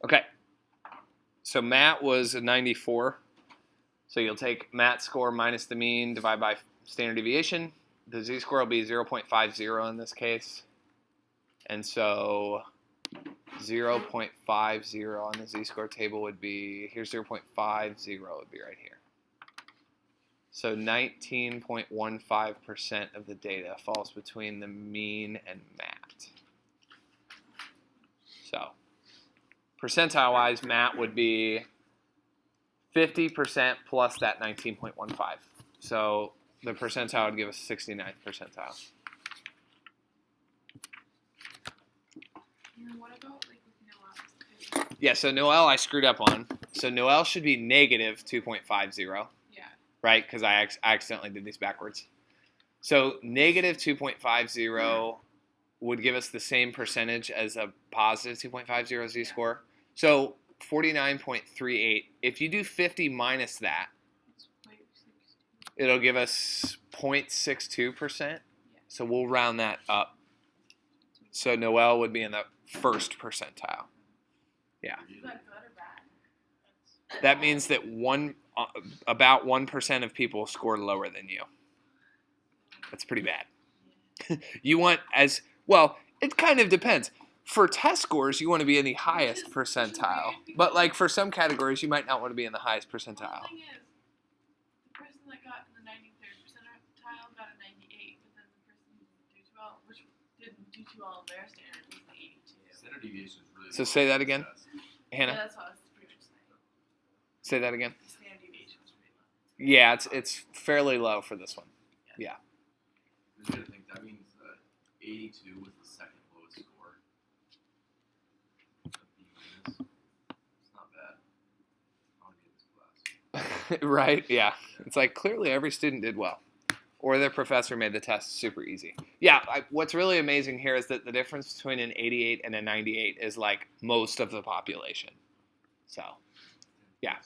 Okay. So Matt was a 94. So you'll take Matt's score minus the mean, divide by standard deviation. The z-score will be 0.50 in this case. And so 0.50 on the z-score table would be, here's 0.50 would be right here. So 19.15% of the data falls between the mean and Matt. So percentile-wise, Matt would be 50% plus that 19.15. So the percentile would give us 69th percentile. And what about like with Noel? Yeah, so Noel I screwed up on. So Noel should be negative 2.50. Yeah. Right? Because I accidentally did these backwards. So negative 2.50 would give us the same percentage as a positive 2.50 z-score. So 49.38. If you do 50 minus that, it'll give us 0.62%. Yeah. So we'll round that up. So Noel would be in the first percentile. Yeah. Is that good or bad? That means that about 1% of people scored lower than you. That's pretty bad. You want as well, it kind of depends. For test scores, you want to be in the highest percentile. But like for some categories, you might not want to be in the highest percentile. Well, the thing is, the person that got in the 93rd percentile got a 98, but then the person who didn't do too well, which didn't do too well on their standard, was the 82. Standard deviation is really So low say that for again. test. Hannah, Yeah, that's what I was pretty much saying. say that again. The standard deviation was pretty low. Yeah, it's fairly low for this one. Yeah. You gotta think that means 82 was the second lowest score. It's not bad. I want to get this class. Right? Yeah. It's like clearly every student did well. Or their professor made the test super easy. Yeah, what's really amazing here is that the difference between an 88 and a 98 is like most of the population. So, yeah.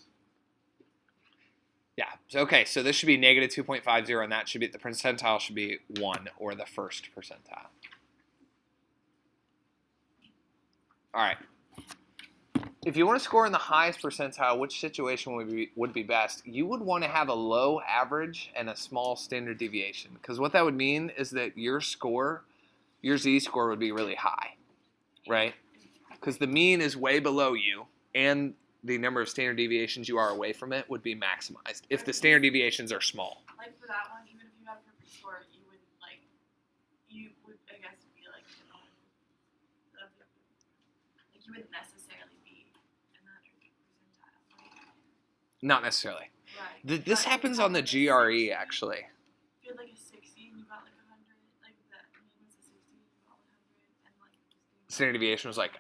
Yeah. So, okay, so this should be negative 2.50, and that should be, the percentile should be 1, or the first percentile. All right. If you want to score in the highest percentile, which situation would be best? You would want to have a low average and a small standard deviation. Because what that would mean is that your score, your z-score would be really high, right? Because the mean is way below you, and the number of standard deviations you are away from it would be maximized if the standard deviations are small. Like for that one, even if you had a perfect score, you would I guess be like, you wouldn't necessarily be in the 100th percentile. Right? Not necessarily. Right. This But happens if you on the had like a GRE, 60, actually. If you had like a 60 and you got like 100, like that mean was a 60 and you got 100, and like just Standard deviation was like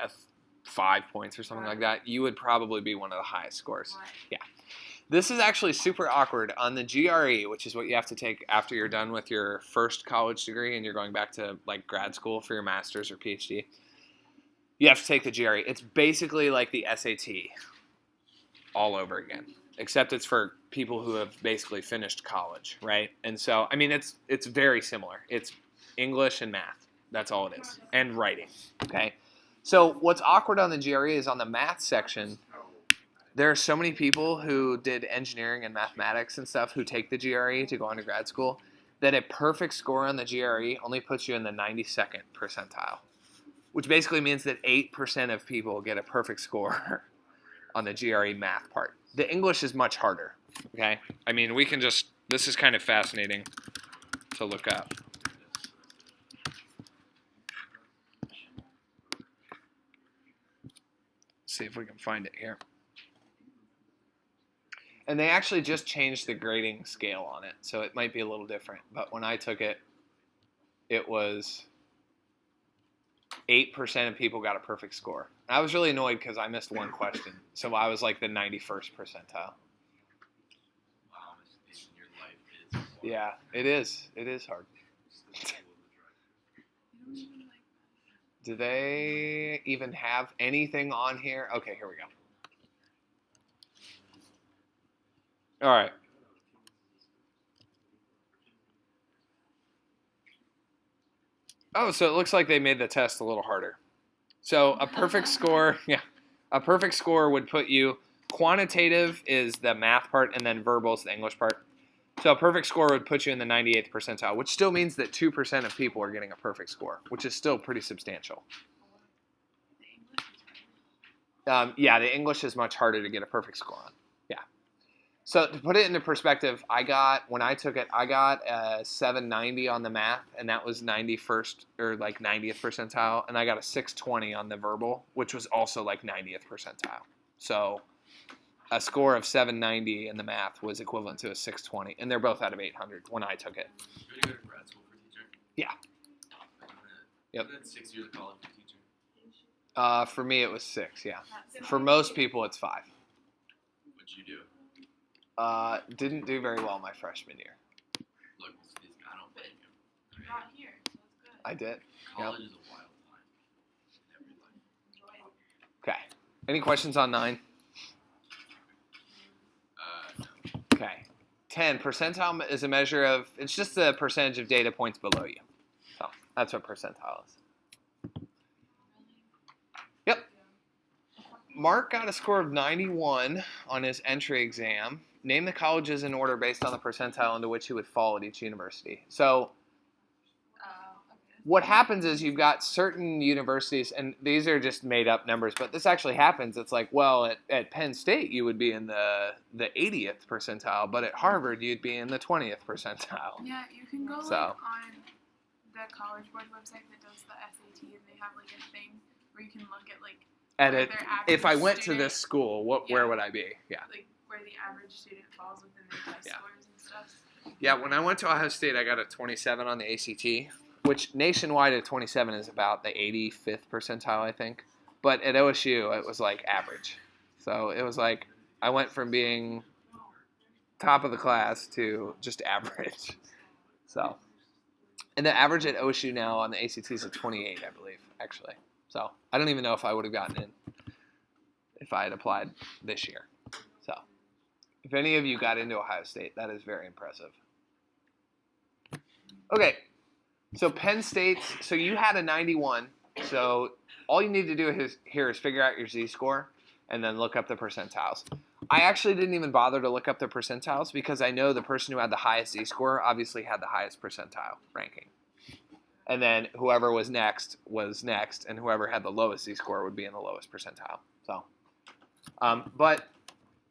5 points or something like that. You would probably be one of the highest scores. Right. Yeah. This is actually super awkward. On the GRE, which is what you have to take after you're done with your first college degree and you're going back to like grad school for your master's or PhD, you have to take the GRE. It's basically like the SAT all over again, except it's for people who have basically finished college, right? And so, I mean, it's very similar. It's English and math. That's all it is. And writing, okay? So what's awkward on the GRE is on the math section, there are so many people who did engineering and mathematics and stuff who take the GRE to go on to grad school that a perfect score on the GRE only puts you in the 92nd percentile, which basically means that 8% of people get a perfect score on the GRE math part. The English is much harder, okay? I mean, we can just, this is kind of fascinating to look up. See if we can find it here. And they actually just changed the grading scale on it, so it might be a little different. But when I took it, it was 8% of people got a perfect score. And I was really annoyed because I missed one question, so I was like the 91st percentile. Wow, your life is hard. Yeah, it is. It is hard. Do they even have anything on here? Okay, here we go. All right. Oh, so it looks like they made the test a little harder. So a perfect score, yeah, A perfect score would put you, quantitative is the math part, and then verbal is the English part. So a perfect score would put you in the 98th percentile, which still means that 2% of people are getting a perfect score, which is still pretty substantial. The English is right. Yeah, the English is much harder to get a perfect score on. Yeah. So to put it into perspective, when I took it, I got a 790 on the math, and that was 91st or like 90th percentile, and I got a 620 on the verbal, which was also like 90th percentile. So a score of 790 in the math was equivalent to a 620, and they're both out of 800 when I took it. Did you go to grad school for teacher? Yeah. Yep. Isn't it 6 years of college for teacher? For me, it was 6, yeah. Not For most people, it's 5. What'd you do? Didn't do very well my freshman year. Look, I don't blame you. You're not here, so it's good. I did. College is a wild time in every life. Enjoy it. Okay. Any questions on 9? No. Okay. 10. Percentile is a measure of, it's just the percentage of data points below you. So that's what percentile is. Yep. Mark got a score of 91 on his entry exam. Name the colleges in order based on the percentile into which he would fall at each university. So Okay. what happens is you've got certain universities, and these are just made up numbers, but this actually happens. It's like, well, at Penn State, you would be in the 80th percentile, but at Harvard, you'd be in the 20th percentile. Yeah, you can go So. on the College Board website that does the SAT, and they have like a thing where you can look at like At where it, their average if I went to student- this school, where Yeah. would I be? Yeah. like where the average student falls within their test Yeah. scores and stuff. Yeah, when I went to Ohio State, I got a 27 on the ACT, which nationwide a 27 is about the 85th percentile, I think. But at OSU, it was like average. So it was like I went from being top of the class to just average. So, and the average at OSU now on the ACT is a 28, I believe, actually. So I don't even know if I would have gotten in if I had applied this year. So if any of you got into Ohio State, that is very impressive. Okay, so Penn State, so you had a 91, so all you need to do here is figure out your z-score and then look up the percentiles. I actually didn't even bother to look up the percentiles because I know the person who had the highest z-score obviously had the highest percentile ranking. And then whoever was next, and whoever had the lowest z-score would be in the lowest percentile. So, but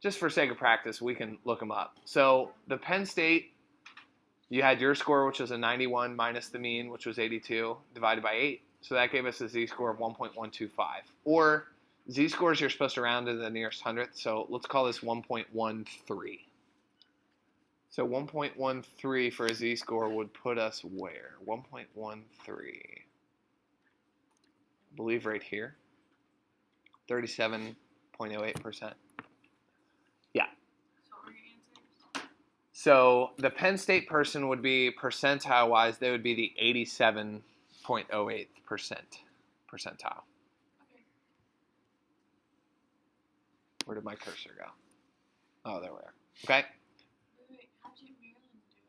just for sake of practice, we can look them up. So the Penn State, you had your score, which was a 91 minus the mean, which was 82, divided by 8. So that gave us a z-score of 1.125. Or z-scores you're supposed to round to the nearest hundredth, so let's call this 1.13. So 1.13 for a z-score would put us where? 1.13. I believe right here. 37.08%. Yeah. So what were your answers? So the Penn State person would be, percentile-wise, they would be the 87.08% percentile. Okay. Where did my cursor go? Oh, there we are. Okay. Wait, how'd you Maryland do first?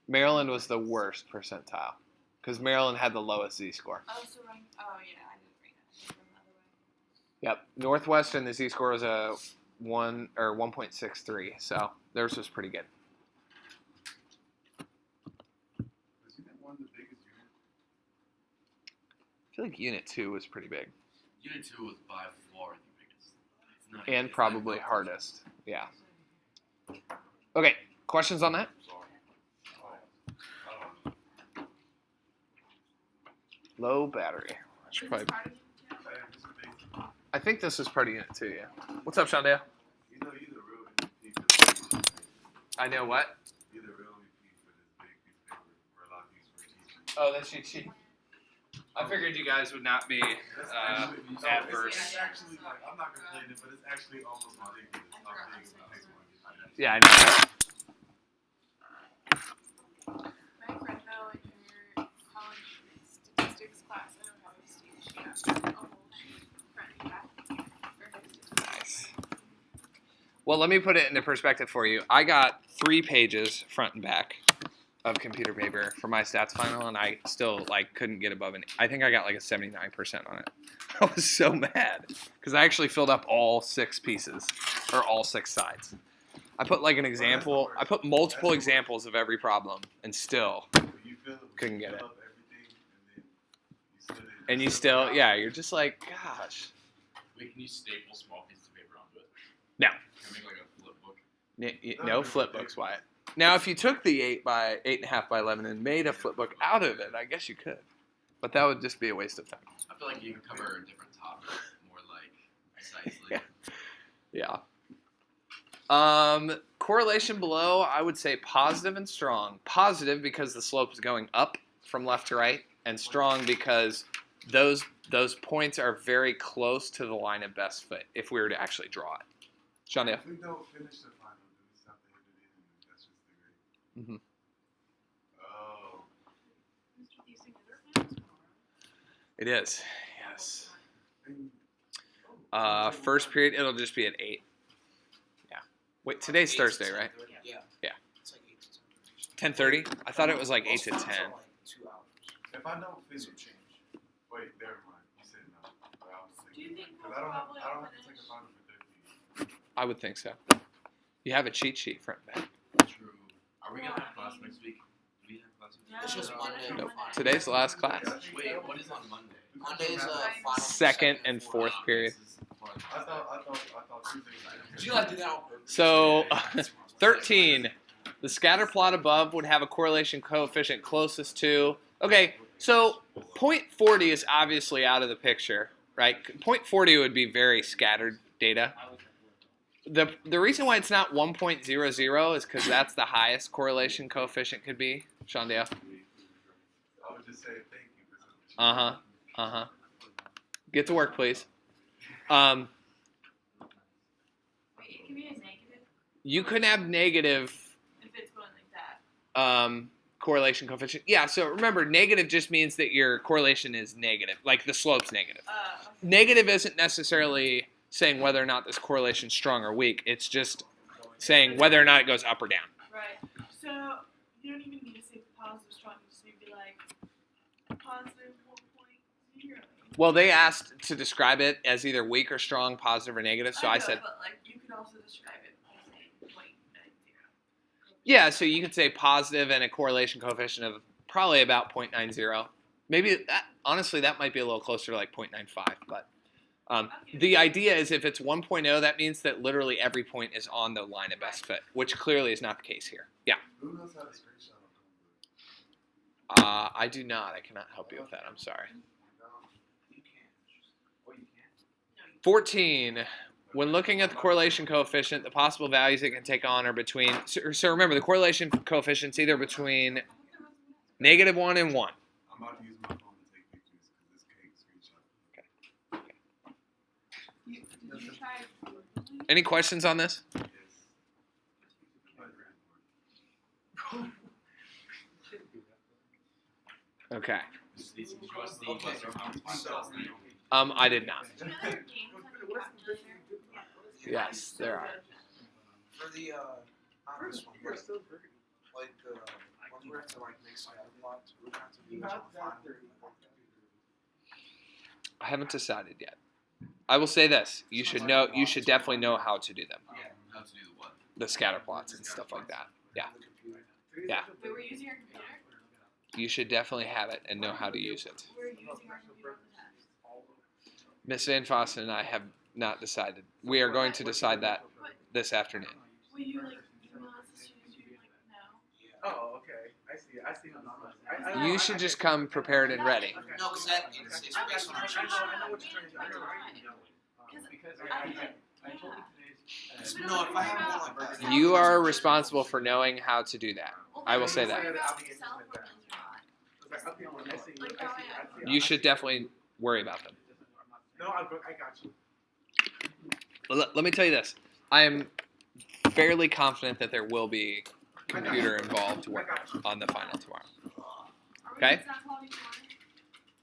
Maryland was the worst percentile because Maryland had the lowest z-score. Oh, so wrong. Oh, yeah, I didn't bring that. I did them the other way. Yep. Northwestern, the z-score was a 1.63, so theirs was pretty good. Was Unit 1 the biggest unit? I feel like Unit 2 was pretty big. Unit 2 was by far the biggest. It's not, And it's probably like hardest. Yeah. Okay, questions on that? Low battery. I should Is this probably, part of it, too? I think this is part of Unit 2, yeah. What's up, Shondale? You know, you're the real MVP for this. I know what? You're the real MVP for this big piece of paper we're allowed to use for teaching. Oh, that's cheat sheet. I figured you guys would not be That's actually, adverse. It's actually, like, I'm not complaining, but it's actually almost ridiculous how big it takes one. Yeah, I know. My friend, though, in her college statistics class at Ohio State, she got a whole sheet front and back for her statistics. Nice. Well, let me put it into perspective for you. I got 3 pages front and back of computer paper for my stats final, and I still couldn't get above an. I think I got like a 79% on it. I was so mad because I actually filled up all 6 pieces or all 6 sides. I put like an example. I put multiple examples of every problem and still couldn't get it. And you still, yeah, you're just like, gosh. Wait, can you staple small pieces of paper onto it? No. Can I make like a flip book? No flip books, Wyatt. Now, if you took the 8.5 by 11 and made a flip book out of it, I guess you could. But that would just be a waste of time. I feel like you can cover different topics more like precisely. Yeah. Correlation below, I would say positive and strong. Positive because the slope is going up from left to right, and strong because those points are very close to the line of best fit if we were to actually draw it. Shondale. If we don't finish the final, do we stop the end of it? That's just the grade. Mm-hmm. Oh. It is, yes. First period, it'll just be at 8. Yeah. Wait, today's Thursday, right? Yeah. Yeah. It's like 8 to 10:30. 10:30? I thought it was like 8 to 10. Most finals are like 2 hours. If I don't finish, Some change. wait, never mind. You said no. But I was Do you thinking, think because we'll I probably don't have to take finish? a final for 13. I would think so. You have a cheat sheet front and back. True. Are we gonna have class next week? Do we have class next week? It's just Monday. Nope. Today's the last class. Wait, what is on Monday? Monday's final. Second and fourth period. I thought Tuesday was Did you like do that on purpose? So, 13. The scatter plot above would have a correlation coefficient closest to... Okay, so 0.40 is obviously out of the picture, right? 0.40 would be very scattered data. The reason why it's not 1.00 is because that's the highest correlation coefficient could be. Shondale. I would just say thank you for something. Uh-huh. Get to work, please. Wait, it can be a negative You could have negative if it's going like that. correlation coefficient. Yeah, so remember, negative just means that your correlation is negative, like the slope's negative. Okay. Negative isn't necessarily saying whether or not this correlation's strong or weak. It's just saying whether or not it goes up or down. Right. So you don't even need to say positive strong. You just need to be like positive 1.0. Well, they asked to describe it as either weak or strong, positive or negative, so I know, said, But like you could also describe it by saying 0.90. yeah, so you could say positive and a correlation coefficient of probably about 0.90. Maybe, honestly, that might be a little closer to like 0.95, but the idea is if it's 1.0, that means that literally every point is on the line of best fit, which clearly is not the case here. Yeah. Who knows how to screenshot on Chromebook? I do not. I cannot help you with that. I'm sorry. No. You can. Oh, you can. 14. When looking at the correlation coefficient, the possible values it can take on are between... So remember, the correlation coefficient's either between -1 and 1. I'm about to use my phone to take pictures because this cake screenshot. Did you try it? Any questions on this? Yes. Okay. Did you want to see like how much class next week? I did not. Do you know there are games on your calculator? Yes, there are. For the not this one, but like the ones where it's to like make scatter plots, we have to use on the final. I haven't decided yet. I will say this: you should know. You should definitely know how to do them, How to do the what? the scatter plots and stuff like that. Yeah. Yeah. Wait, we're using our computer? You should definitely have it and know how to use it. We're using our computer on the test. Miss Van Fossen and I have not decided. We are going to decide that this afternoon. Will you like email us as soon as you like know? Oh, okay. I see how You should just come prepared and ready. No, because that it's based on our cheat sheet. No, if I have one like You are responsible for knowing how to do that. I will say that. You should definitely worry about them. No, I got you. Let me tell you this. I am fairly confident that there will be computer involved work on the final tomorrow. Okay?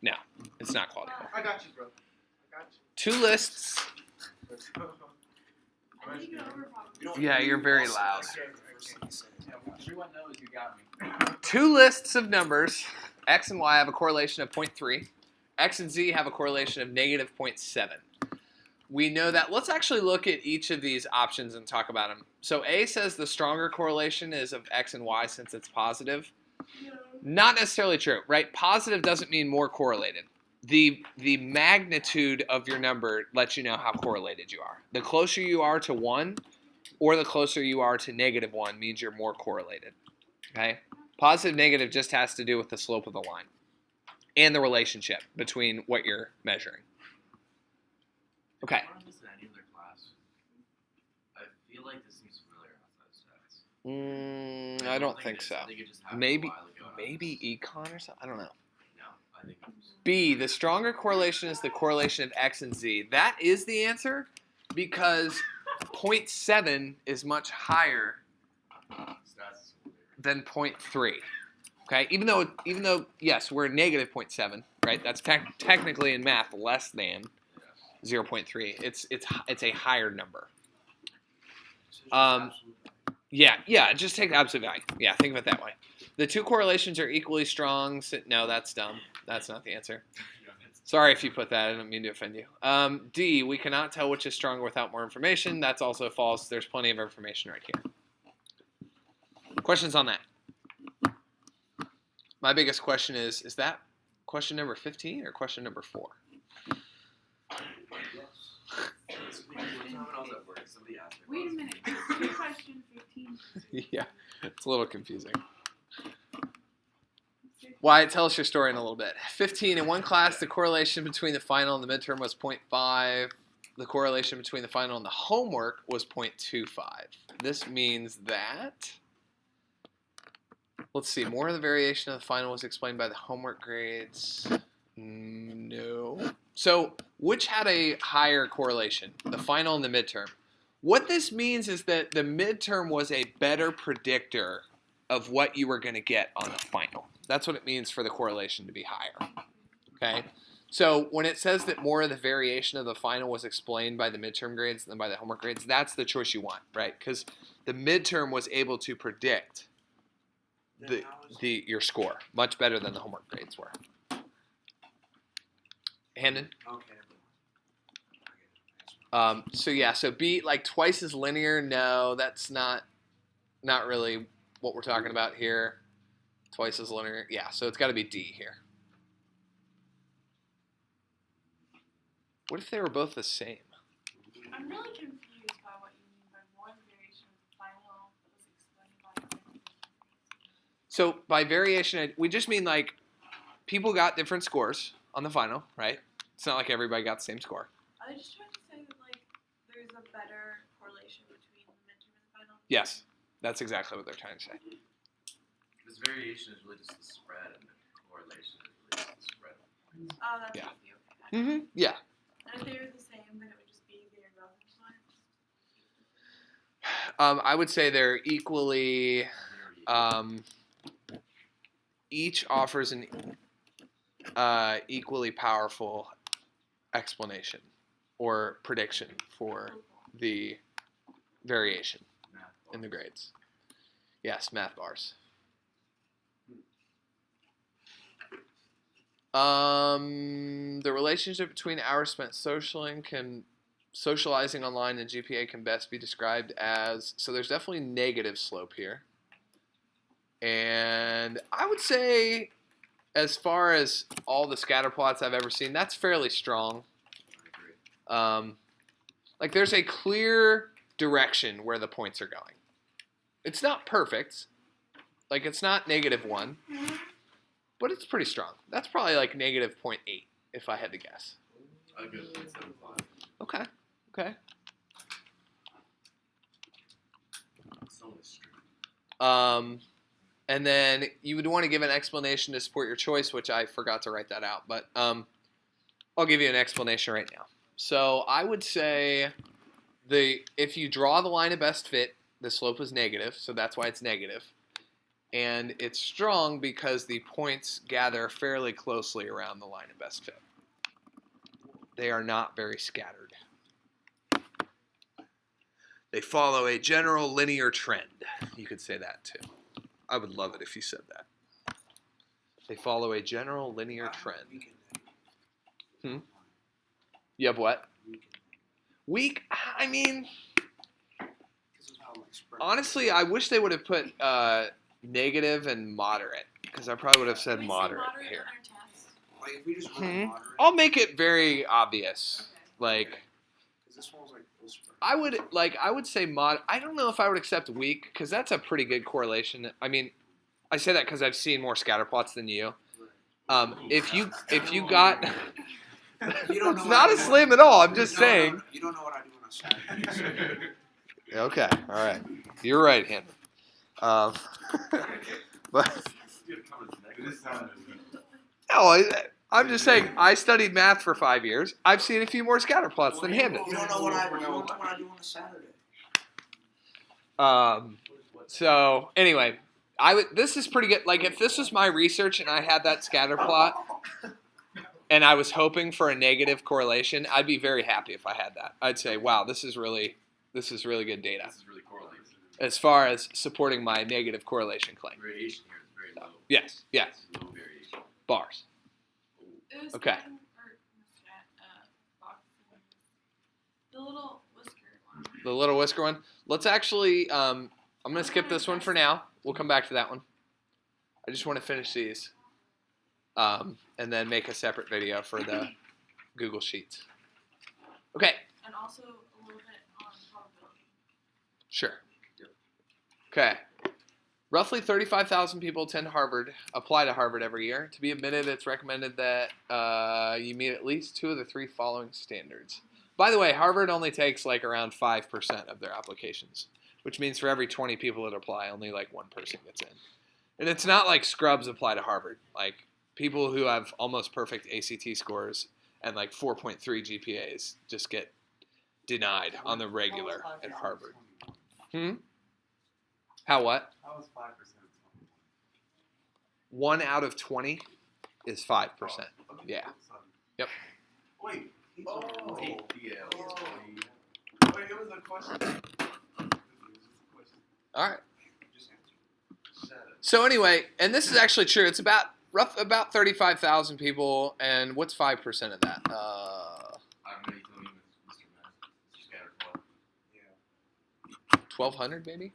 No, it's not quality. I got you, bro. I got you. 2 lists. I think you can overpromise. We don't- Yeah, you're very loud. Everyone knows you got me. 2 lists of numbers. X and Y have a correlation of 0.3. X and Z have a correlation of negative 0.7. We know that. Let's actually look at each of these options and talk about them. So A says the stronger correlation is of X and Y since it's positive. Not necessarily true, right? Positive doesn't mean more correlated. The magnitude of your number lets you know how correlated you are. The closer you are to 1 or the closer you are to negative 1 means you're more correlated. Okay? Positive, negative just has to do with the slope of the line and the relationship between what you're measuring. Okay. Did you learn this in any other class? I feel like this seems familiar outside of stats. I don't think so. I think it just happened Maybe a while ago. maybe econ or something. I don't know. No, I think it was. B, the stronger correlation is the correlation of X and Z. That is the answer because 0.7 is much higher Stats. than 0.3. Okay, even though yes, we're negative 0.7, right? That's technically in math less than 0.3. It's a higher number. Yeah, just take the absolute value. Yeah, think of it that way. The two correlations are equally strong. No, that's dumb. That's not the answer. Sorry if you put that. I didn't mean to offend you. D, we cannot tell which is stronger without more information. That's also false. There's plenty of information right here. Questions on that? My biggest question is that question number 15 or question number 4? Wait a minute. Is question 15? Yeah, it's a little confusing. Wyatt, tell us your story in a little bit. 15, in one class, the correlation between the final and the midterm was 0.5. The correlation between the final and the homework was 0.25. This means that, let's see, more of the variation of the final was explained by the homework grades. No. So, which had a higher correlation? The final and the midterm. What this means is that the midterm was a better predictor of what you were going to get on the final. That's what it means for the correlation to be higher. Okay? So when it says that more of the variation of the final was explained by the midterm grades than by the homework grades, that's the choice you want, right? Because the midterm was able to predict your score much better than the homework grades were. Handon? Okay. So B, like twice as linear. No, that's not really what we're talking about here. Twice as linear. Yeah, so it's got to be D here. What if they were both the same? I'm really confused by what you mean by more variation of the final that was explained by the So by variation, we just mean like people got different scores on the final, right? It's not like everybody got the same score. Are they just trying to say that like there's a better correlation between the midterm and the final? Yes, that's exactly what they're trying to say. This variation is really just the spread, and the correlation is really just the spread. Oh, that's Yeah. easy. Okay. Yeah. And if they were the same, then it would just be their relative times. I would say they're equally. Each offers an equally powerful explanation or prediction for the variation in the grades. Yes, math bars. The relationship between hours spent socializing online and GPA can best be described as, so there's definitely negative slope here. And I would say, as far as all the scatter plots I've ever seen, that's fairly strong. Like there's a clear direction where the points are going. It's not perfect. Like it's not -1. But it's pretty strong. That's probably like -0.8 if I had to guess. I go 0.75. Okay. So extreme. And then you would want to give an explanation to support your choice, which I forgot to write that out. But I'll give you an explanation right now. So I would say if you draw the line of best fit, the slope is negative, so that's why it's negative. And it's strong because the points gather fairly closely around the line of best fit. They are not very scattered. They follow a general linear trend. You could say that too. I would love it if you said that. They follow a general linear trend. Hmm? You have what? Weak? I mean, honestly, I wish they would have put negative and moderate, because I probably would have said Can we say moderate moderate here. on our test? Like if we just run moderate. I'll make it very obvious. Okay. Like, Because this one was like whisper. I would say I don't know if I would accept weak, because that's a pretty good correlation. I mean, I say that because I've seen more scatter plots than you. If you got, You don't know it's what not I a do. slam at all. I'm just saying. You don't know what I do on a Saturday. Okay, all right, you're right, Henry. But no, I'm just saying. I studied math for 5 years. I've seen a few more scatter plots than Hamden. You don't know what I do on a Saturday. So anyway, this is pretty good. Like if this was my research and I had that scatter plot and I was hoping for a negative correlation, I'd be very happy if I had that. I'd say, wow, this is really good data This is really correlated. as far as supporting my negative correlation claim. Variation here is very low. Yes, Low variation. bars. It was Okay. The little whisker one. The little whisker one. Let's actually, I'm going to skip this one for now. We'll come back to that one. I just want to finish these and then make a separate video for the Google Sheets. Okay, And also a little bit on probability. sure. Yep. Okay. Roughly 35,000 people apply to Harvard every year. To be admitted, it's recommended that you meet at least 2 of the 3 following standards. By the way, Harvard only takes like around 5% of their applications, which means for every 20 people that apply, only like 1 person gets in. And it's not like scrubs apply to Harvard. Like people who have almost perfect ACT scores and like 4.3 GPAs just get denied on the regular at Harvard. How what? How was 5%? 1 out of 20 is 5%. Yeah. Yep. Wait. Oh. Wait, it was a question. All right. Just answer. So anyway, and this is actually true. It's about 35,000 people, and what's 5% of that? I'm ready to leave with Mr. Math. Scatter plot. Yeah. 1,200 maybe?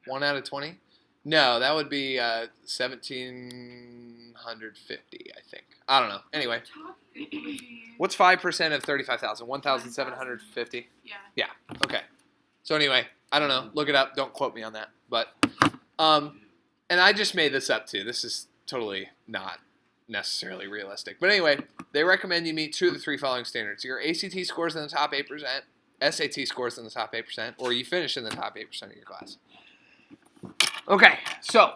1 out of 20? No, that would be 1,750, I think. I don't know. Anyway, what's 5% of 35,000? 1,750? Yeah. Okay. So anyway, I don't know. Look it up. Don't quote me on that. But, and I just made this up too. This is totally not necessarily realistic. But anyway, they recommend you meet 2 of the 3 following standards. Your ACT scores in the top 8%, SAT scores in the top 8%, or you finish in the top 8% of your class. Okay, so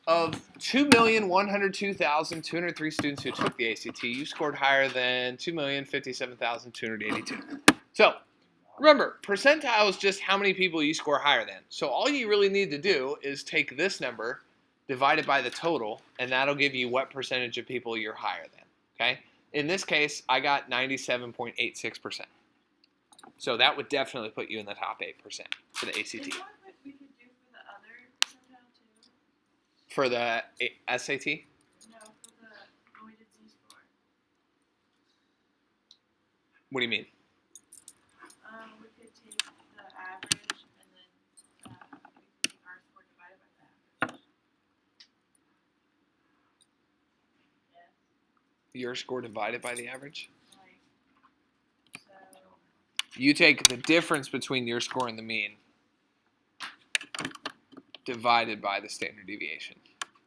of 2,102,203 students who took the ACT, you scored higher than 2,057,282. So remember, percentile is just how many people you score higher than. So all you really need to do is take this number, divide it by the total, and that'll give you what percentage of people you're higher than. Okay? In this case, I got 97.86%. So that would definitely put you in the top 8% for the Is ACT. that what we could do for the other percentile too? For the SAT? No, for the when we did Z-score. What do you mean? We could take the average and then we could take our score divided by the average. Yes. Your score divided by the average? Like, so You take the difference between your score and the mean divided by the standard deviation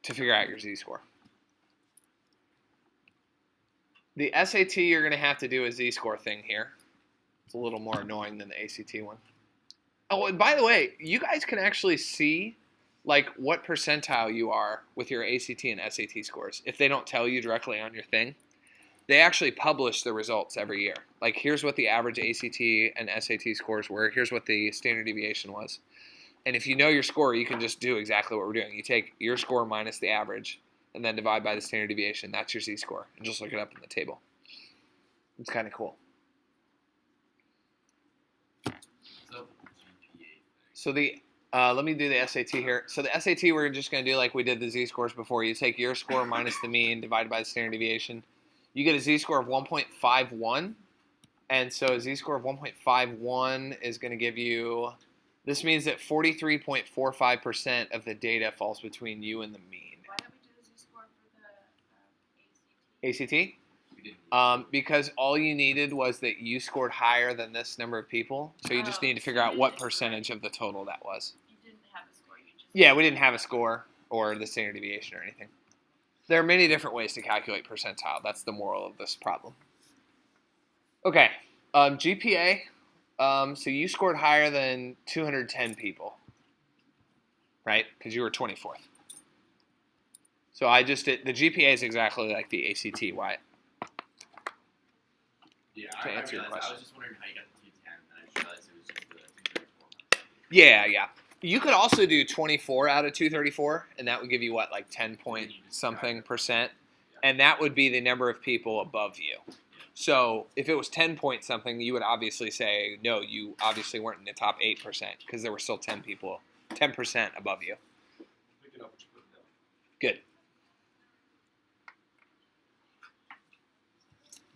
to figure out your Z-score. The SAT, you're going to have to do a Z-score thing here. It's a little more annoying than the ACT one. Oh, and by the way, you guys can actually see like what percentile you are with your ACT and SAT scores if they don't tell you directly on your thing. They actually publish the results every year. Like, here's what the average ACT and SAT scores were. Here's what the standard deviation was. And if you know your score, you can just do exactly what we're doing. You take your score minus the average and then divide by the standard deviation. That's your Z-score. And just look it up in the table. It's kind of cool. So let me do the SAT here. So the SAT, we're just going to do like we did the Z-scores before. You take your score minus the mean divided by the standard deviation. you get a z-score of 1.51. And so a z-score of 1.51 is going to give you, this means that 43.45% of the data falls between you and the mean. Why don't we do the z-score for the ACT? ACT? We didn't. Because all you needed was that you scored higher than this number of people. So you just need to figure out what percentage of the total that was. You didn't have a score. You just Yeah, we didn't have a score or the standard deviation or anything. There are many different ways to calculate percentile. That's the moral of this problem. Okay, GPA. So you scored higher than 210 people, right? Because you were 24th. So I just did, the GPA is exactly like the ACT. Why? Yeah, To I answer your realized. question. I was just wondering how you got the 210, and I just realized it was just the 234. Yeah. You could also do 24 out of 234, and that would give you what, like 10 point something percent, and that would be the number of people above you. So if it was 10 point something, you would obviously say, no, you obviously weren't in the top 8% because there were still 10 people, 10% above you. Pick it up what you put it down. Good.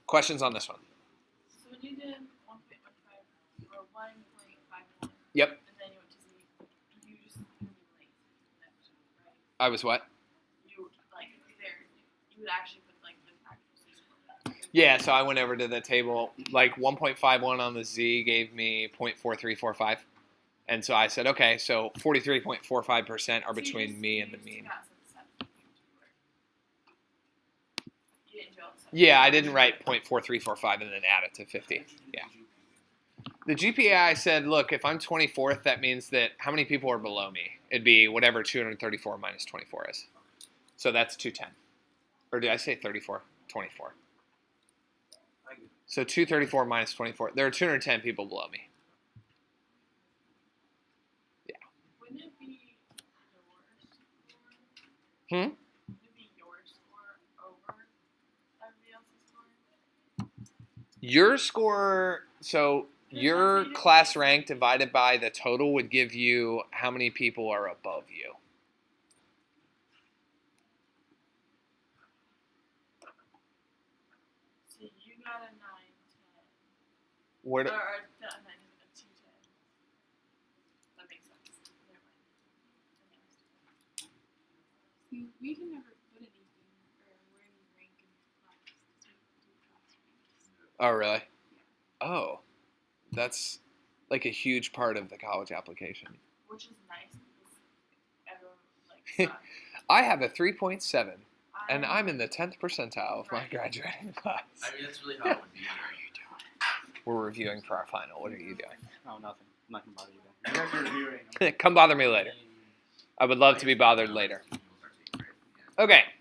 Questions on this one? So when you did 1.15 or 1.51, Yep. and then you went to Z, you just be late, right? I was what? You would actually put like the actual Z-score. Yeah, so I went over to the table, like 1.51 on the Z gave me 0.4345. And so I said, okay, so 43.45% are between me and the mean. Yeah, I didn't write 0.4345 and then add it to 50. Yeah. The GPA, I said, look, if I'm 24th, that means that how many people are below me? It'd be whatever 234 minus 24 is. So that's 210. Or did I say 34? 24. So 234 minus 24. There are 210 people below me. Yeah. Wouldn't it be your score? Hmm? Wouldn't it be your score over everybody else's score? Your score, so your class rank divided by the total would give you how many people are above you. So you got a 9, 10. Where do, Or not a 9, a 2, 10. That makes sense. Never mind. See, we can never put anything or where you rank in class. 'Cause we don't do class ranks. oh, really? Oh, that's like a huge part of the college application. Which is nice because everyone sucks. I have a 3.7, and I- I'm in the 10th percentile of my Right. graduating class. I mean, that's really how it would be. We're reviewing for our final. What are you doing? Oh, nothing. I'm not gonna bother you then. You guys are reviewing. Come bother me later. I would love to be bothered later. Okay,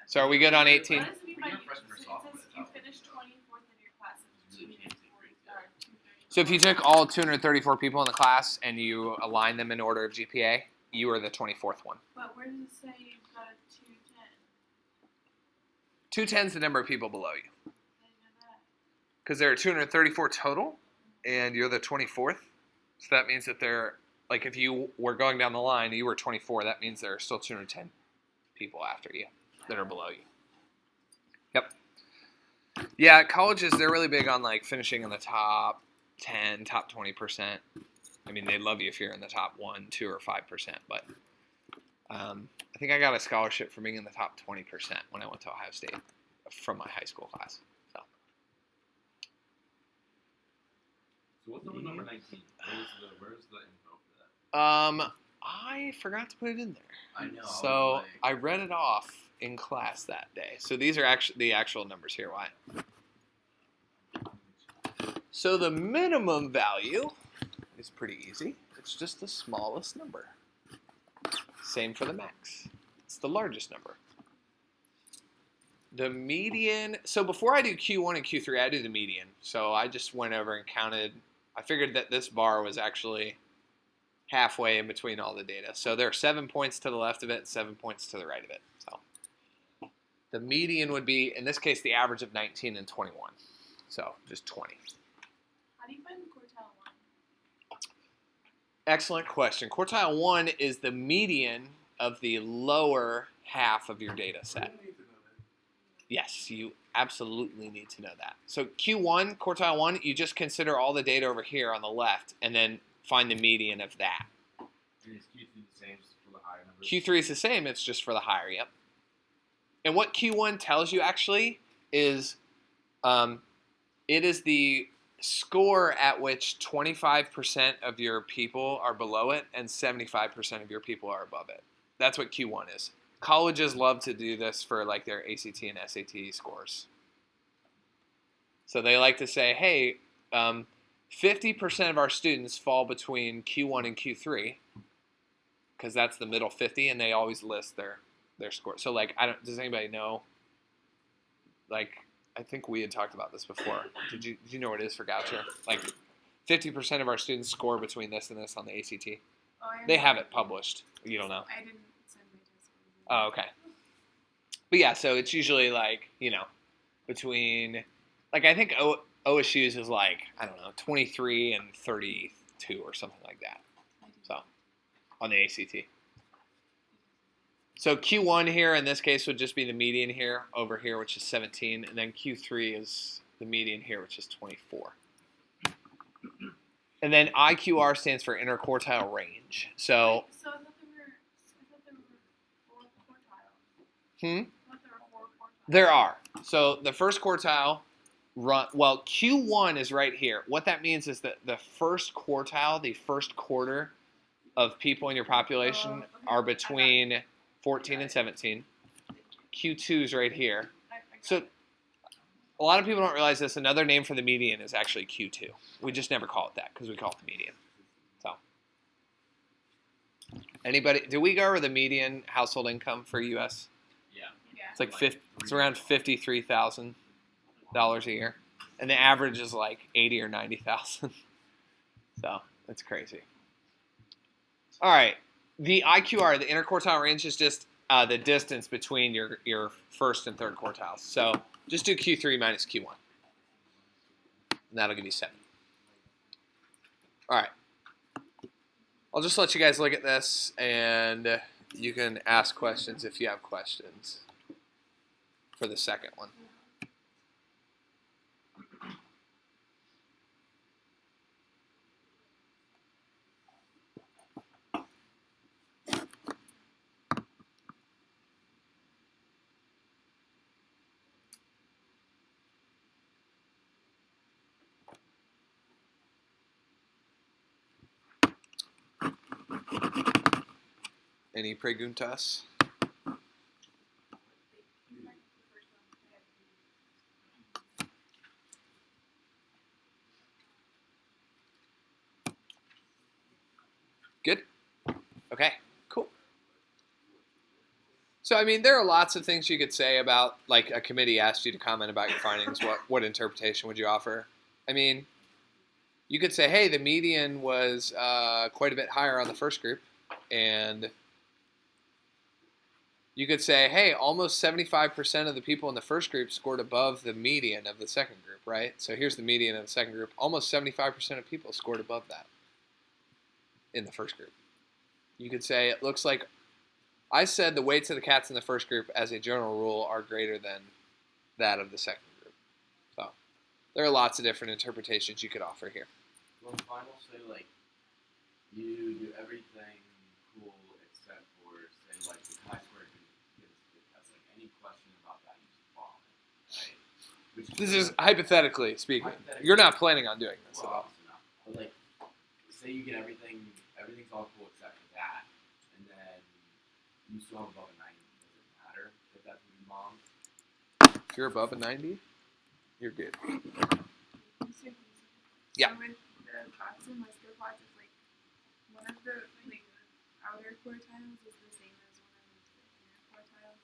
so are we good on 18? What does it mean by When you're you? a freshman or So it sophomore, says it's you up. finished 24th in your class of 230. So if you took all 234 people in the class and you align them in order of GPA, you are the 24th one. But where does it say you've got a 210? 210 is the number of people below you. How do you know that? Because there are 234 total, and you're the 24th. So that means that there, like if you were going down the line, you were 24, that means there are still 210 people after you that are below you. Yep. Yeah, colleges, they're really big on like finishing in the top 10, top 20%. I mean, they love you if you're in the top 1, 2, or 5%, but I think I got a scholarship for being in the top 20% when I went to Ohio State from my high school class. So. So what's number 19? Where's the info for that? I forgot to put it in there. I know. So I read it off in class that day. So these are actually the actual numbers here. Why? So the minimum value is pretty easy. It's just the smallest number. Same for the max. It's the largest number. The median, so before I do Q1 and Q3, I do the median. So I just went over and counted. I figured that this bar was actually halfway in between all the data. So there are 7 points to the left of it and 7 points to the right of it. So the median would be, in this case, the average of 19 and 21. So just 20. How do you find quartile 1? Excellent question. Quartile 1 is the median of the lower half of your data set. I need to know that. Yes, you absolutely need to know that. So Q1, quartile 1, you just consider all the data over here on the left and then find the median of that. And is Q3 the same just for the higher numbers? Q3 is the same, it's just for the higher, yep. And what Q1 tells you actually is it is the score at which 25% of your people are below it and 75% of your people are above it. That's what Q1 is. Colleges love to do this for like their ACT and SAT scores. So they like to say, hey, 50% of our students fall between Q1 and Q3 because that's the middle 50, and they always list their score. So like, does anybody know? Like, I think we had talked about this before. Did you know what it is for Goucher? Like, 50% of our students score between this and this on the ACT. Oh, They have it published. You don't know. I didn't send my test. Oh, okay. But yeah, so it's usually like, between, like, I think OSU's is like, I don't know, 23 and 32 or something like that. So, on the ACT. So Q1 here in this case would just be the median here over here, which is 17, and then Q3 is the median here, which is 24. And then IQR stands for Interquartile Range. So, So I thought there were 4 quartiles. I thought there were 4 quartiles. there are. So the first quartile Q1 is right here. What that means is that the first quartile, the first quarter of people in your population are between 14 and 17. Q2 is right here. So a lot of people don't realize this. Another name for the median is actually Q2. We just never call it that because we call it the median. So, anybody? Did we go over the median household income for U.S.? Yeah. It's like it's around $53,000 a year, and the average is like 80 or 90,000. So that's crazy. All right. The IQR, the interquartile range, is just the distance between your first and third quartiles. So just do Q3 minus Q1. And that'll give you 7. All right. I'll just let you guys look at this, and you can ask questions if you have questions for the second one. Any preguntas? Good? Okay, cool. So, I mean, there are lots of things you could say about, like, a committee asked you to comment about your findings. What interpretation would you offer? I mean, you could say, hey, the median was quite a bit higher on the first group, and you could say, hey, almost 75% of the people in the first group scored above the median of the second group, right? So here's the median of the second group. Almost 75% of people scored above that in the first group. You could say, it looks like I said the weights of the cats in the first group, as a general rule, are greater than that of the second group. So there are lots of different interpretations you could offer here. Well, final say, like, you do everything cool except for, say, like, the chi-square gives the test. Like, any question about that, you just bomb it, right? Which This is hypothetically speaking. You're not planning on doing this at well, all. obviously not. But, like, say you get everything's all cool except for that, and then you still have above a 90. Does it matter if that's what you bombed? If you're above a 90, you're good. Yeah. So with the plots and Western plots, it's like one of the outer quartiles is the same as one of the inner quartiles.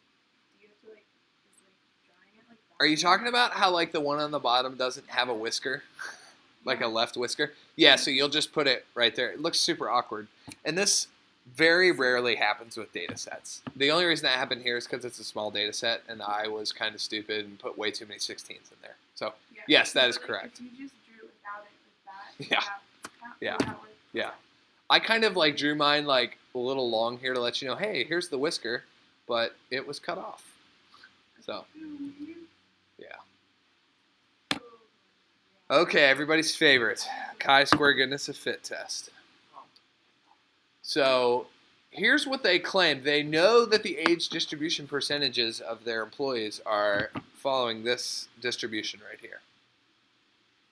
Do you have to just drawing it like that? Are you talking about how like the one on the bottom doesn't have a whisker? Like a left whisker? Yeah, so you'll just put it right there. It looks super awkward. And this very rarely happens with data sets. The only reason that happened here is because it's a small data set, and I was kind of stupid and put way too many 16s in there. So, yes, that is correct. If you just drew without it, Yeah. Yeah. I kind of like drew mine like a little long here to let you know, hey, here's the whisker, but it was cut off. So, yeah. Okay, everybody's favorite, chi-square goodness of fit test. So here's what they claim. They know that the age distribution percentages of their employees are following this distribution right here.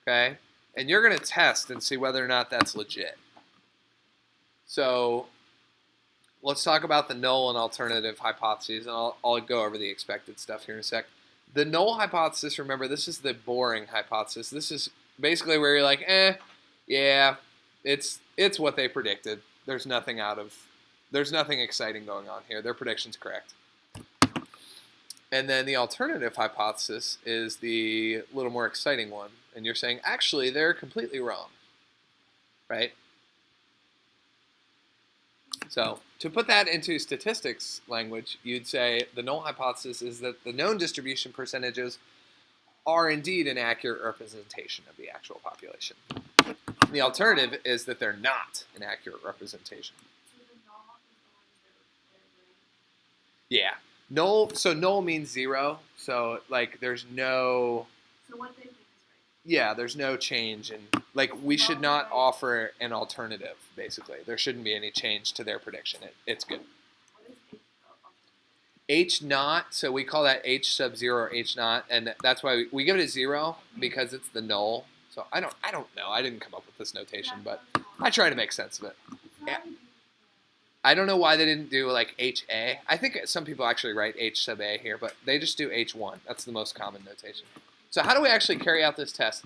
Okay? And you're going to test and see whether or not that's legit. So let's talk about the null and alternative hypotheses, and I'll go over the expected stuff here in a sec. The null hypothesis, remember, this is the boring hypothesis. This is basically where you're like, yeah, it's what they predicted. There's nothing exciting going on here. Their prediction's correct. And then the alternative hypothesis is the little more exciting one. And you're saying, actually, they're completely wrong, right? So to put that into statistics language, you'd say the null hypothesis is that the known distribution percentages are indeed an accurate representation of the actual population. The alternative is that they're not an accurate representation. Yeah. Null, so null means zero. So like there's no... So what they think is right. Yeah, there's no change in, like, we should not offer an alternative, basically. There shouldn't be any change to their prediction. It's good. What is H naught, so we call that H sub 0 or H naught, and that's why we give it a 0 because it's the null. So I don't know. I didn't come up with this notation, but I try to make sense of it. Yeah. I don't know why they didn't do like HA. I think some people actually write H sub A here, but they just do H1. That's the most common notation. So how do we actually carry out this test?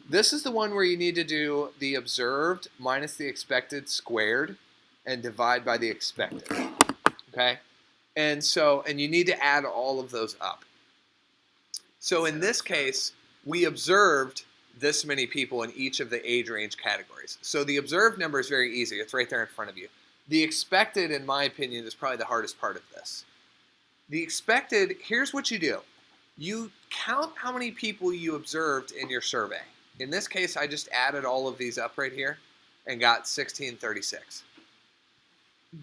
This is the one where you need to do the observed minus the expected squared and divide by the expected. Okay? And you need to add all of those up. So in this case, we observed this many people in each of the age range categories. So the observed number is very easy. It's right there in front of you. The expected, in my opinion, is probably the hardest part of this. The expected, here's what you do. You count how many people you observed in your survey. In this case, I just added all of these up right here and got 1636.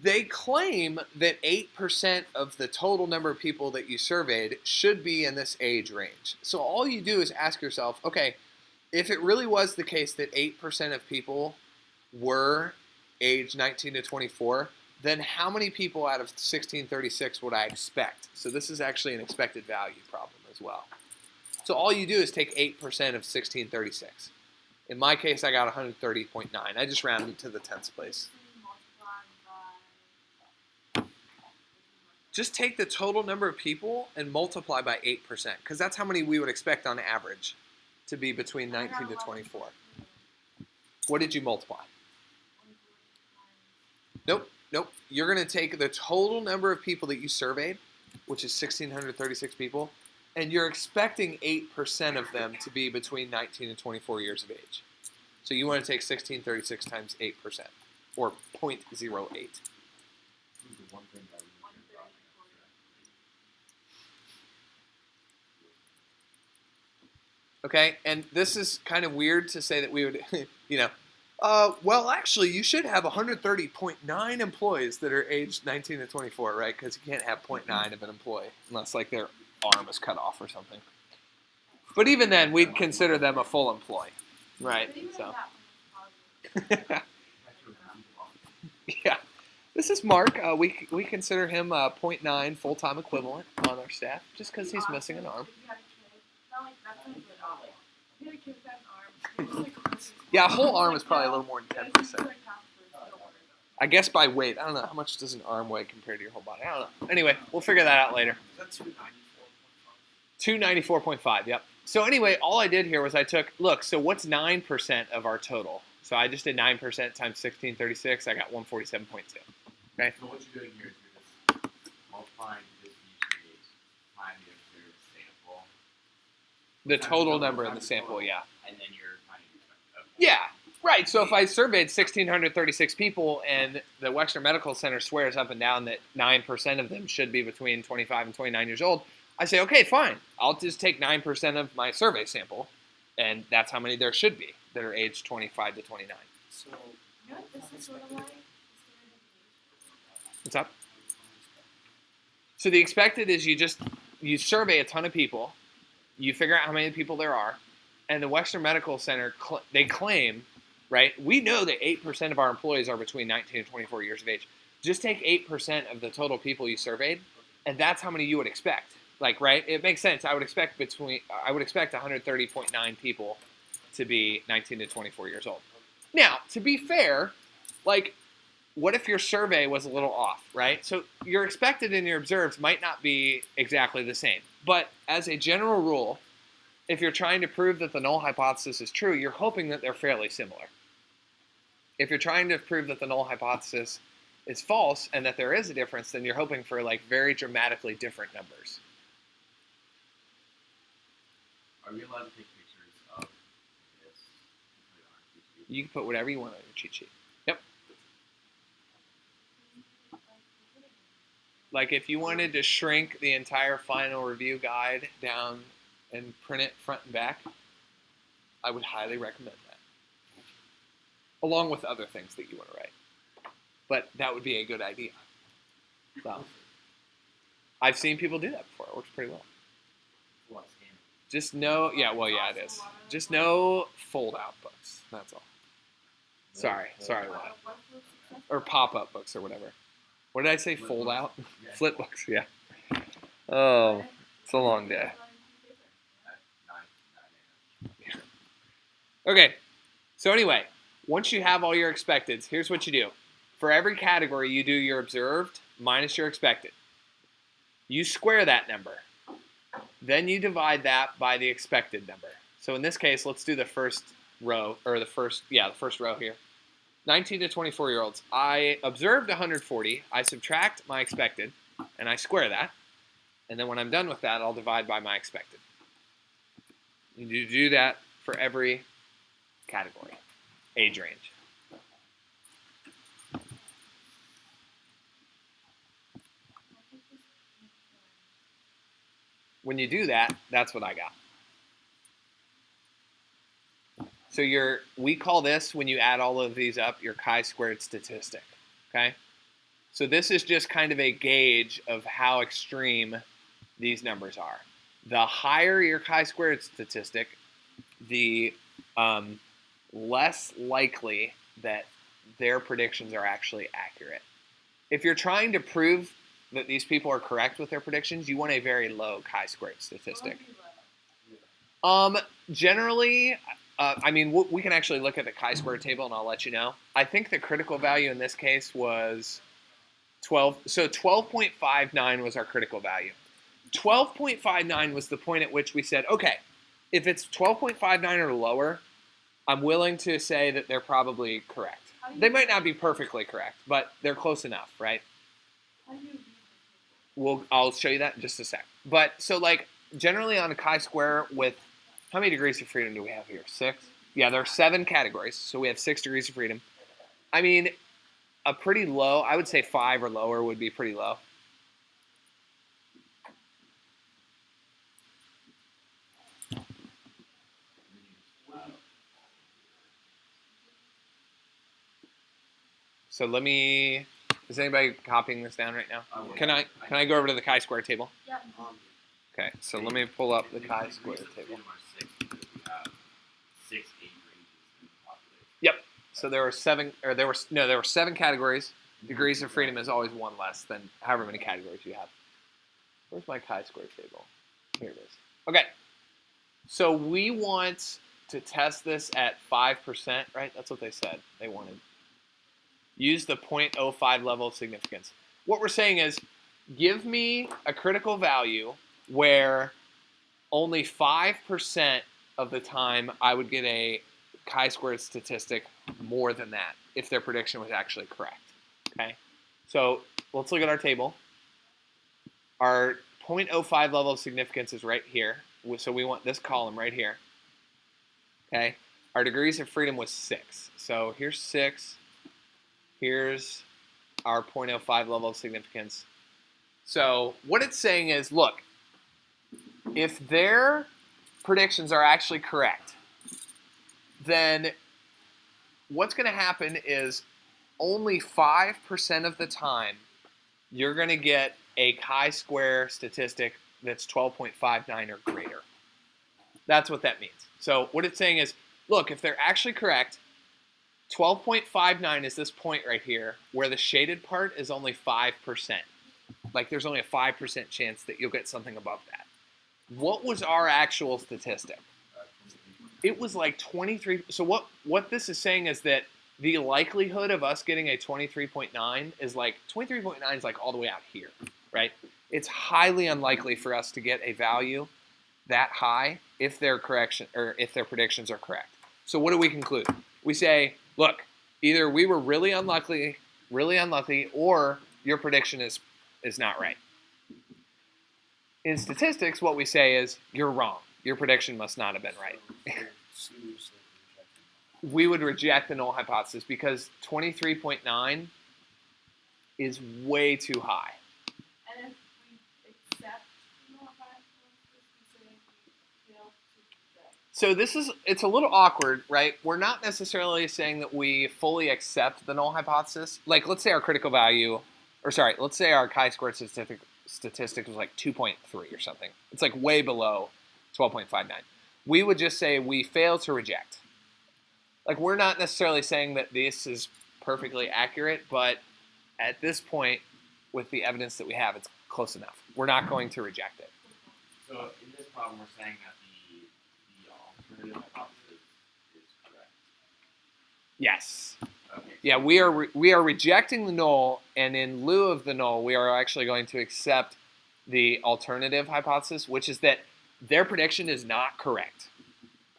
They claim that 8% of the total number of people that you surveyed should be in this age range. So all you do is ask yourself, okay, if it really was the case that 8% of people were age 19 to 24, then how many people out of 1636 would I expect? So this is actually an expected value problem as well. So all you do is take 8% of 1636. In my case, I got 130.9. I just rounded to the 10th place. Just take the total number of people and multiply by 8%, because that's how many we would expect on average to be between 19 to 24. What did you multiply? Nope. You're going to take the total number of people that you surveyed, which is 1,636 people, and you're expecting 8% of them to be between 19 and 24 years of age. So you want to take 1,636 times 8%, or 0.08. Okay, and this is kind of weird to say that we would, well, actually, you should have 130.9 employees that are aged 19 to 24, right? Because you can't have 0.9 of an employee unless, like, their arm is cut off or something. But even then, we'd consider them a full employee, right? So, yeah. This is Mark. We consider him a 0.9 full-time equivalent on our staff just because he's missing an arm. Yeah, a whole arm is probably a little more than 10%. I guess by weight. I don't know. How much does an arm weigh compared to your whole body? I don't know. Anyway, we'll figure that out later. Is that 294.5? 294.5, yep. So anyway, all I did here was I took, so what's 9% of our total? So I just did 9% times 1636. I got 147.2. Okay? So what you're doing here is you're just multiplying this age times the observed sample. The total number in the sample, yeah. And then you're trying to Yeah, right. So if I surveyed 1,636 people and the Wexner Medical Center swears up and down that 9% of them should be between 25 and 29 years old, I say, okay, fine. I'll just take 9% of my survey sample, and that's how many there should be that are aged 25 to 29. So, What's up? So the expected is you survey a ton of people, you figure out how many people there are, and the Western Medical Center, they claim, right, we know that 8% of our employees are between 19 and 24 years of age. Just take 8% of the total people you surveyed, and that's how many you would expect. Like, right? It makes sense. I would expect 130.9 people to be 19 to 24 years old. Now, to be fair, like, what if your survey was a little off, right? So your expected and your observed might not be exactly the same. But as a general rule, if you're trying to prove that the null hypothesis is true, you're hoping that they're fairly similar. If you're trying to prove that the null hypothesis is false and that there is a difference, then you're hoping for like very dramatically different numbers. Are we allowed to take pictures of this? You can put whatever you want on your cheat sheet. Yep. Like if you wanted to shrink the entire final review guide down and print it front and back, I would highly recommend that. Along with other things that you want to write. But that would be a good idea. So, I've seen people do that before. It works pretty well. What, scanning? Just no, yeah, well, yeah, it is. Just no fold-out books. That's all. Sorry, what? Or pop-up books or whatever. What did I say? Fold-out? Yeah. Flip books, yeah. Oh, it's a long day. At 9 a.m. Okay, so anyway, once you have all your expecteds, here's what you do. For every category, you do your observed minus your expected. You square that number. Then you divide that by the expected number. So in this case, let's do the first row, or the first row here. 19 to 24-year-olds. I observed 140. I subtract my expected, and I square that. And then when I'm done with that, I'll divide by my expected. You do that for every category, age range. When you do that, that's what I got. So we call this, when you add all of these up, your chi-squared statistic, okay? So this is just kind of a gauge of how extreme these numbers are. The higher your chi-squared statistic, the less likely that their predictions are actually accurate. If you're trying to prove that these people are correct with their predictions, you want a very low chi-squared statistic. Generally, I mean, we can actually look at the chi-squared table and I'll let you know. I think the critical value in this case was 12. So 12.59 was our critical value. 12.59 was the point at which we said, okay, if it's 12.59 or lower, I'm willing to say that they're probably correct. They might not be perfectly correct, but they're close enough, right? I'll show you that in just a sec. But so like generally on a chi-square with, how many degrees of freedom do we have here? 6? Yeah, there are 7 categories, so we have 6 degrees of freedom. I mean, a pretty low, I would say 5 or lower would be pretty low. So let me, is anybody copying this down right now? Can I go over to the chi-square table? Yeah. Okay, so let me pull up the chi-square table. Yep. So there were 7 categories. Degrees of freedom is always 1 less than however many categories you have. Where's my chi-square table? Here it is. Okay. So we want to test this at 5%, right? That's what they said they wanted. Use the 0.05 level of significance. What we're saying is, give me a critical value where only 5% of the time I would get a chi-squared statistic more than that if their prediction was actually correct. Okay, so let's look at our table. Our 0.05 level of significance is right here, so we want this column right here. Okay, our degrees of freedom was 6. So here's 6. Here's our 0.05 level of significance. So what it's saying is, look, if their predictions are actually correct, then what's going to happen is only 5% of the time you're going to get a chi-square statistic that's 12.59 or greater. That's what that means. So what it's saying is, look, if they're actually correct, 12.59 is this point right here where the shaded part is only 5%. Like there's only a 5% chance that you'll get something above that. What was our actual statistic? It was like 23. So what this is saying is that the likelihood of us getting a 23.9 is like, 23.9 is like all the way out here, right? It's highly unlikely for us to get a value that high if their predictions are correct. So what do we conclude? We say, look, either we were really unlucky, or your prediction is not right. In statistics, what we say is, you're wrong. Your prediction must not have been right. We would reject the null hypothesis because 23.9 is way too high. And if we accept the null hypothesis, we say we fail to reject. So it's a little awkward, right? We're not necessarily saying that we fully accept the null hypothesis. Like, let's say our critical value, let's say our chi-squared statistic was like 2.3 or something. It's like way below 12.59. We would just say we fail to reject. Like, we're not necessarily saying that this is perfectly accurate, but at this point, with the evidence that we have, it's close enough. We're not going to reject it. So in this problem, we're saying that the alternative hypothesis is correct. Yes. Okay. Yeah, we are rejecting the null, and in lieu of the null, we are actually going to accept the alternative hypothesis, which is that their prediction is not correct.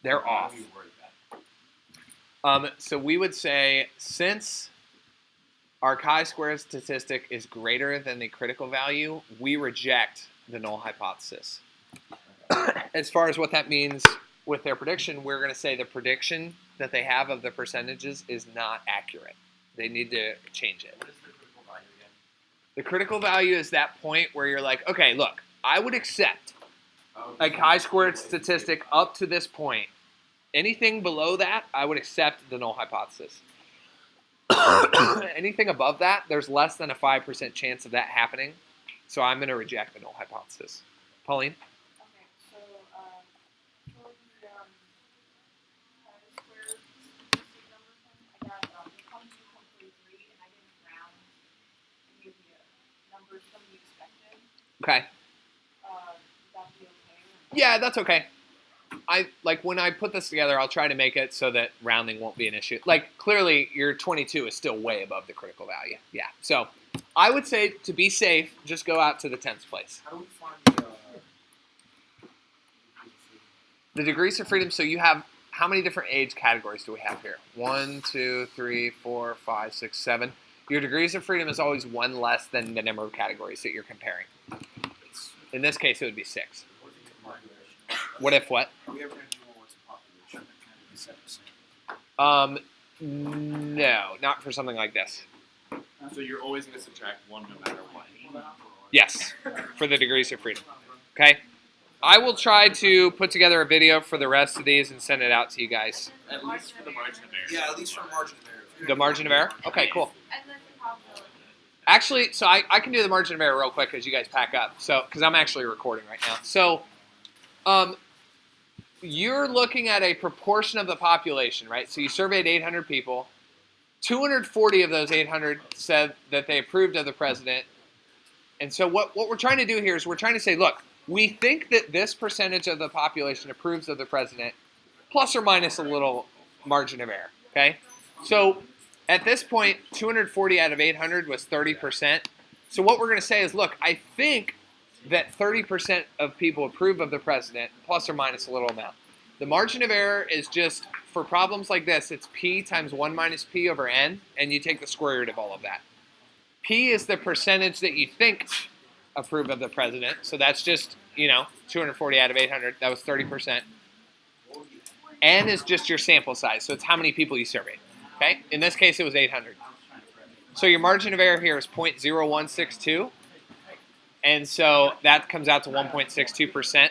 They're off. So we would say, since our chi-squared statistic is greater than the critical value, we reject the null hypothesis. As far as what that means with their prediction, we're going to say the prediction that they have of the percentages is not accurate. They need to change it. What is the critical value again? The critical value is that point where you're like, okay, look, I would accept a chi-squared statistic up to this point. Anything below that, I would accept the null hypothesis. Anything above that, there's less than a 5% chance of that happening. So I'm going to reject the null hypothesis. Pauline? Okay, so for the chi-squared statistic number thing, I got it comes to 1.3, and I didn't round any of the numbers from the expected. Okay. Would that be okay? Yeah, that's okay. When I put this together, I'll try to make it so that rounding won't be an issue. Like, clearly, your 22 is still way above the critical value. Yeah. So I would say, to be safe, just go out to the 10th place. How do we find The degrees of freedom, so you have, how many different age categories do we have here? 1, 2, 3, 4, 5, 6, 7. Your degrees of freedom is always one less than the number of categories that you're comparing. In this case, it would be 6. What if what? Are we ever going to do one with the population? No, not for something like this. So you're always going to subtract 1 no matter what. Yes, for the degrees of freedom. Okay? I will try to put together a video for the rest of these and send it out to you guys. At least for the margin of error. Yeah, at least for margin of error. The margin of error? Okay, cool. And then the probability. Actually, so I can do the margin of error real quick as you guys pack up. So, because I'm actually recording right now. So, you're looking at a proportion of the population, right? So you surveyed 800 people. 240 of those 800 said that they approved of the president. And so what we're trying to do here is we're trying to say, look, we think that this percentage of the population approves of the president, plus or minus a little margin of error, okay? So at this point, 240 out of 800 was 30%. So what we're going to say is, look, I think that 30% of people approve of the president, plus or minus a little amount. The margin of error is just, for problems like this, it's p times 1 minus p over n, and you take the square root of all of that. P is the percentage that you think approve of the president, so that's just, 240 out of 800, that was 30%. N is just your sample size, so it's how many people you surveyed, okay? In this case, it was 800. So your margin of error here is 0.0162. And so that comes out to 1.62%.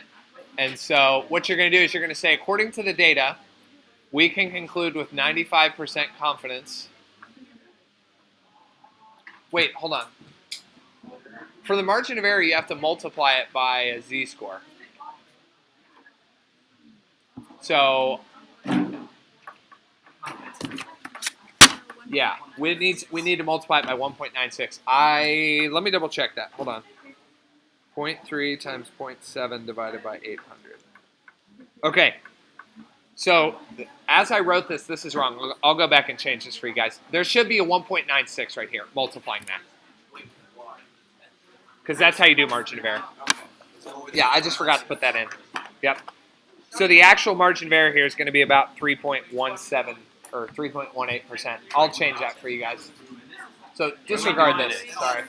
And so what you're going to do is you're going to say, according to the data, we can conclude with 95% confidence. Wait, hold on. For the margin of error, you have to multiply it by a z-score. So yeah, we need to multiply it by 1.96. Let me double check that. Hold on. 0.3 times 0.7 divided by 800. Okay. So as I wrote this is wrong. I'll go back and change this for you guys. There should be a 1.96 right here, multiplying that. Because that's how you do margin of error. Yeah, I just forgot to put that in. Yep. So the actual margin of error here is going to be about 3.17 or 3.18%. I'll change that for you guys. So disregard this. Sorry.